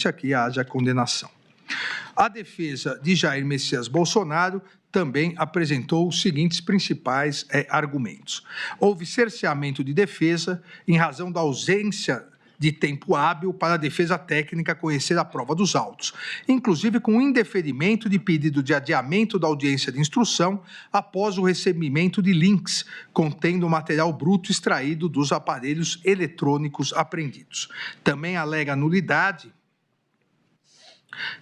obviamente, aqui haja condenação. A defesa de Jair Messias Bolsonaro também apresentou os seguintes principais argumentos. Houve cerceamento de defesa em razão da ausência de tempo hábil para a defesa técnica conhecer a prova dos autos, inclusive com indeferimento de pedido de adiamento da audiência de instrução após o recebimento de links contendo material bruto extraído dos aparelhos eletrônicos apreendidos. Também alega nulidade,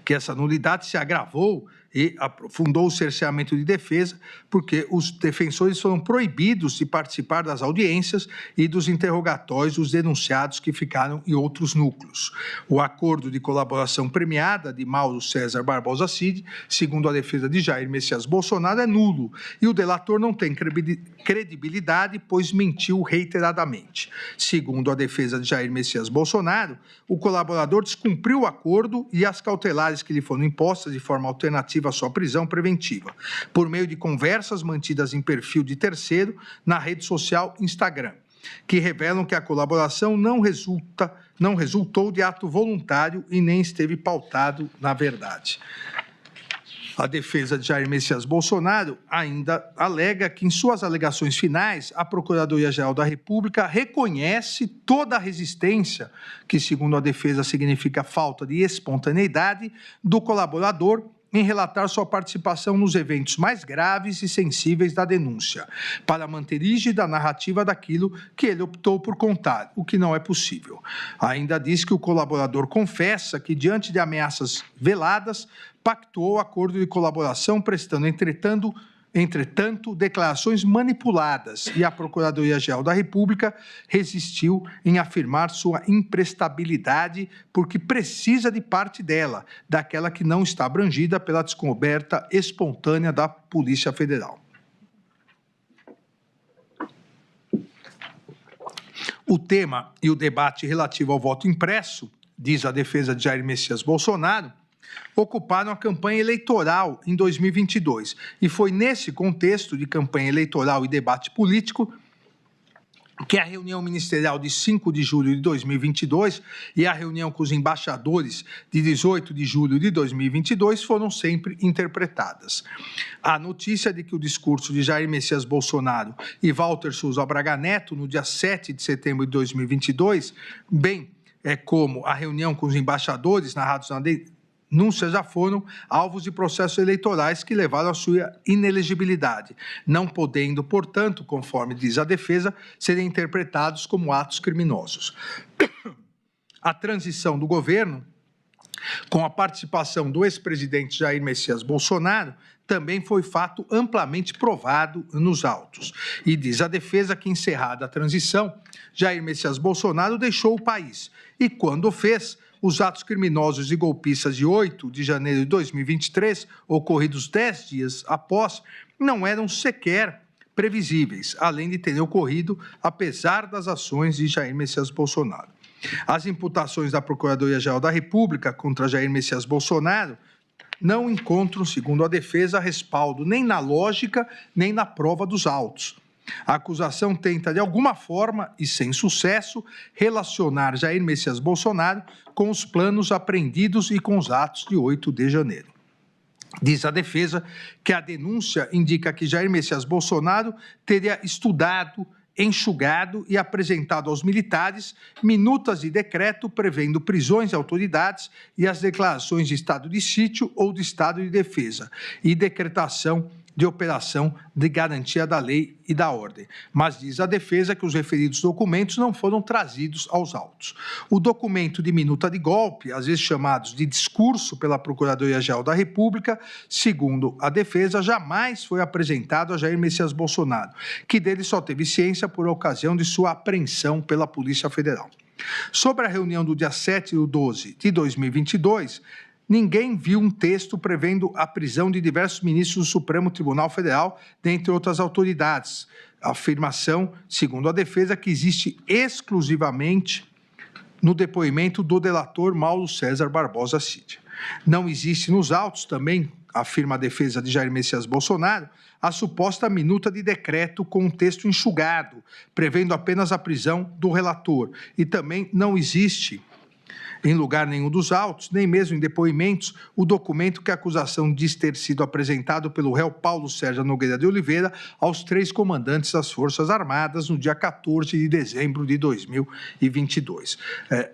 que essa nulidade se agravou e aprofundou o cerceamento de defesa, porque os defensores foram proibidos de participar das audiências e dos interrogatórios dos denunciados que ficaram em outros núcleos. O acordo de colaboração premiada de Mauro César Barbosa Cid, segundo a defesa de Jair Messias Bolsonaro, é nulo, e o delator não tem credibilidade, pois mentiu reiteradamente. Segundo a defesa de Jair Messias Bolsonaro, o colaborador descumpriu o acordo e as cautelares que lhe foram impostas de forma alternativa à sua prisão preventiva, por meio de conversas mantidas em perfil de terceiro na rede social Instagram, que revelam que a colaboração não resultou de ato voluntário e nem esteve pautado na verdade. A defesa de Jair Messias Bolsonaro ainda alega que, em suas alegações finais, a Procuradoria-Geral da República reconhece toda a resistência, que, segundo a defesa, significa falta de espontaneidade, do colaborador em relatar sua participação nos eventos mais graves e sensíveis da denúncia, para manter rígida a narrativa daquilo que ele optou por contar, o que não é possível. Ainda diz que o colaborador confessa que, diante de ameaças veladas, pactuou acordo de colaboração, prestando, entretanto, declarações manipuladas, e a Procuradoria-Geral da República resistiu em afirmar sua imprestabilidade porque precisa de parte dela, daquela que não está abrangida pela descoberta espontânea da Polícia Federal. O tema e o debate relativo ao voto impresso, diz a defesa de Jair Messias Bolsonaro, ocuparam a campanha eleitoral em 2022. E foi nesse contexto de campanha eleitoral e debate político que a reunião ministerial de 5 de julho de 2022 e a reunião com os embaixadores de 18 de julho de 2022 foram sempre interpretadas. A notícia de que o discurso de Jair Messias Bolsonaro e Walter Souza Braga Neto, no dia 7 de setembro de 2022, bem como a reunião com os embaixadores narrados na denúncia, já foram alvos de processos eleitorais que levaram à sua inelegibilidade, não podendo, portanto, conforme diz a defesa, serem interpretados como atos criminosos. A transição do governo, com a participação do ex-presidente Jair Messias Bolsonaro, também foi fato amplamente provado nos autos. E diz a defesa que, encerrada a transição, Jair Messias Bolsonaro deixou o país e, quando o fez, os atos criminosos e golpistas de 8 de janeiro de 2023, ocorridos 10 dias após, não eram sequer previsíveis, além de terem ocorrido apesar das ações de Jair Messias Bolsonaro. As imputações da Procuradoria-Geral da República contra Jair Messias Bolsonaro não encontram, segundo a defesa, respaldo nem na lógica nem na prova dos autos. A acusação tenta, de alguma forma, e sem sucesso, relacionar Jair Messias Bolsonaro com os planos apreendidos e com os atos de 8 de janeiro. Diz a defesa que a denúncia indica que Jair Messias Bolsonaro teria estudado, enxugado e apresentado aos militares minutas de decreto prevendo prisões de autoridades e as declarações de estado de sítio ou de estado de defesa e decretação de operação de garantia da lei e da ordem, mas diz a defesa que os referidos documentos não foram trazidos aos autos. O documento de minuta de golpe, às vezes chamados de discurso pela Procuradoria-Geral da República, segundo a defesa, jamais foi apresentado a Jair Messias Bolsonaro, que dele só teve ciência por ocasião de sua apreensão pela Polícia Federal. Sobre a reunião do dia 7/12 de 2022, ninguém viu um texto prevendo a prisão de diversos ministros do Supremo Tribunal Federal, dentre outras autoridades. A afirmação, segundo a defesa, que existe exclusivamente no depoimento do delator Mauro César Barbosa Cid. Não existe nos autos também, afirma a defesa de Jair Messias Bolsonaro, a suposta minuta de decreto com um texto enxugado, prevendo apenas a prisão do relator. E também não existe em lugar nenhum dos autos, nem mesmo em depoimentos, o documento que a acusação diz ter sido apresentado pelo réu Paulo Sérgio Nogueira de Oliveira aos 3 comandantes das Forças Armadas no dia 14 de dezembro de 2022.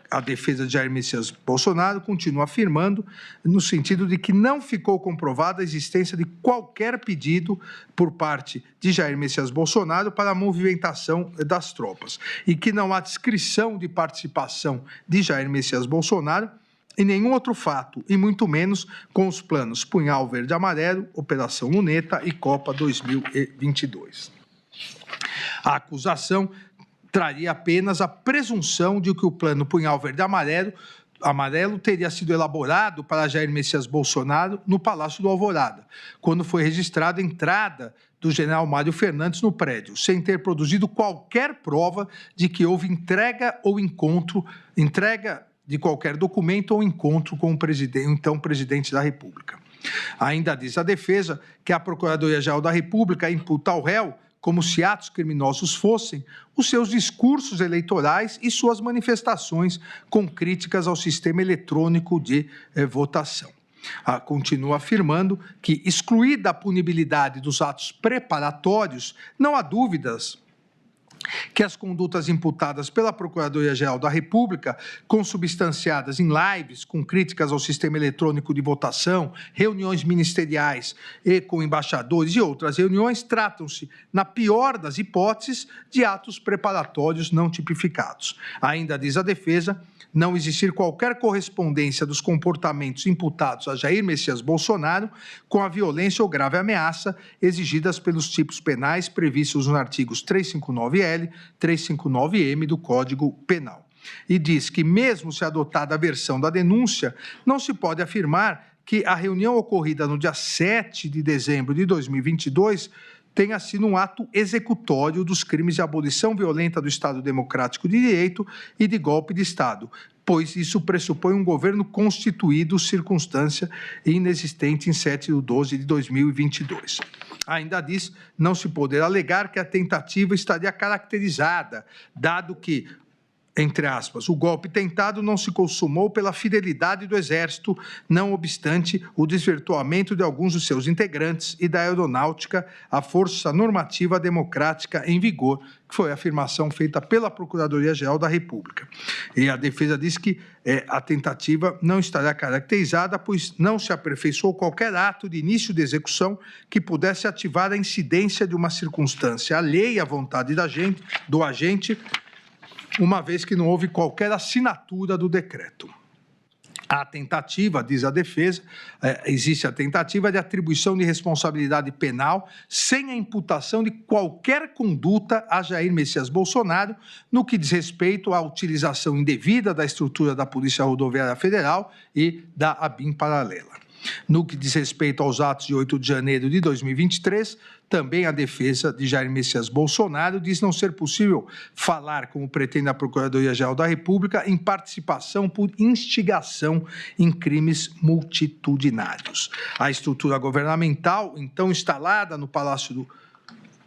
A defesa de Jair Messias Bolsonaro continua afirmando, no sentido de que não ficou comprovada a existência de qualquer pedido por parte de Jair Messias Bolsonaro para a movimentação das tropas e que não há descrição de participação de Jair Messias Bolsonaro em nenhum outro fato, e muito menos com os planos Punhal Verde Amarelo, Operação Luneta e Copa 2022. A acusação traria apenas a presunção de que o plano Punhal Verde Amarelo teria sido elaborado para Jair Messias Bolsonaro no Palácio do Alvorada, quando foi registrada a entrada do general Mário Fernandes no prédio, sem ter produzido qualquer prova de que houve entrega de qualquer documento ou encontro com o então presidente da República. Ainda diz a defesa que a Procuradoria-Geral da República imputa ao réu, como se atos criminosos fossem, os seus discursos eleitorais e suas manifestações com críticas ao sistema eletrônico de votação. Continua afirmando que, excluída a punibilidade dos atos preparatórios, não há dúvidas que as condutas imputadas pela Procuradoria-Geral da República, consubstanciadas em lives com críticas ao sistema eletrônico de votação, reuniões ministeriais e com embaixadores e outras reuniões, tratam-se, na pior das hipóteses, de atos preparatórios não tipificados. Ainda diz a defesa, não existir qualquer correspondência dos comportamentos imputados a Jair Messias Bolsonaro com a violência ou grave ameaça exigidas pelos tipos penais previstos nos artigos 359-L, 359-M do Código Penal. E diz que, mesmo se adotada a versão da denúncia, não se pode afirmar que a reunião ocorrida no dia 7 de dezembro de 2022 tenha sido um ato executório dos crimes de abolição violenta do Estado Democrático de Direito e de golpe de Estado, pois isso pressupõe um governo constituído, circunstância inexistente em 7 de 12 de 2022. Ainda diz não se poder alegar que a tentativa estaria caracterizada, dado que, entre aspas, o golpe tentado não se consumou pela fidelidade do Exército, não obstante o desvirtuamento de alguns dos seus integrantes e da aeronáutica, a força normativa democrática em vigor, que foi a afirmação feita pela Procuradoria-Geral da República. E a defesa diz que a tentativa não estará caracterizada, pois não se aperfeiçoou qualquer ato de início de execução que pudesse ativar a incidência de uma circunstância alheia à vontade do agente, uma vez que não houve qualquer assinatura do decreto. A tentativa, diz a defesa, existe a tentativa de atribuição de responsabilidade penal sem a imputação de qualquer conduta a Jair Messias Bolsonaro no que diz respeito à utilização indevida da estrutura da Polícia Rodoviária Federal e da ABIN paralela. No que diz respeito aos atos de 8 de janeiro de 2023, também a defesa de Jair Messias Bolsonaro diz não ser possível falar, como pretende a Procuradoria-Geral da República, em participação por instigação em crimes multitudinários. A estrutura governamental, então instalada no Palácio do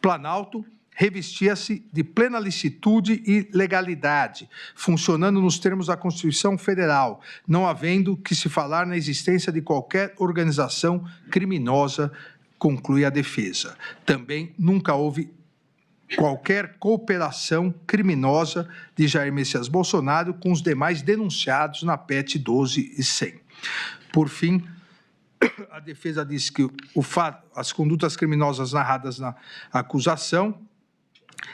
Planalto, revestia-se de plena licitude e legalidade, funcionando nos termos da Constituição Federal, não havendo que se falar na existência de qualquer organização criminosa, conclui a defesa. Também nunca houve qualquer cooperação criminosa de Jair Messias Bolsonaro com os demais denunciados na PEC 12 e 100. Por fim, a defesa diz que as condutas criminosas narradas na acusação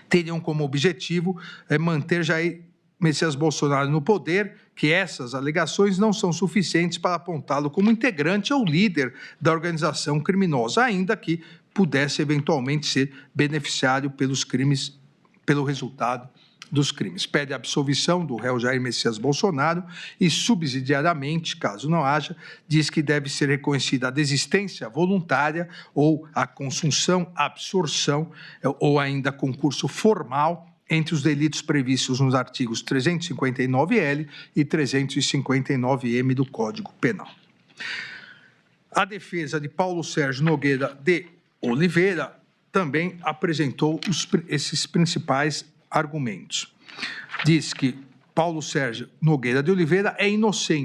teriam como objetivo manter Jair Messias Bolsonaro no poder, que essas alegações não são suficientes para apontá-lo como integrante ou líder da organização criminosa, ainda que pudesse eventualmente ser beneficiário pelo resultado dos crimes. Pede a absolvição do réu Jair Messias Bolsonaro e, subsidiariamente, caso não haja, diz que deve ser reconhecida a desistência voluntária ou a consunção, absorção ou ainda concurso formal entre os delitos previstos nos artigos 359-L e 359-M do Código Penal. A defesa de Paulo Sérgio Nogueira de Oliveira também apresentou esses principais argumentos. Diz que Paulo Sérgio Nogueira de Oliveira é inocente.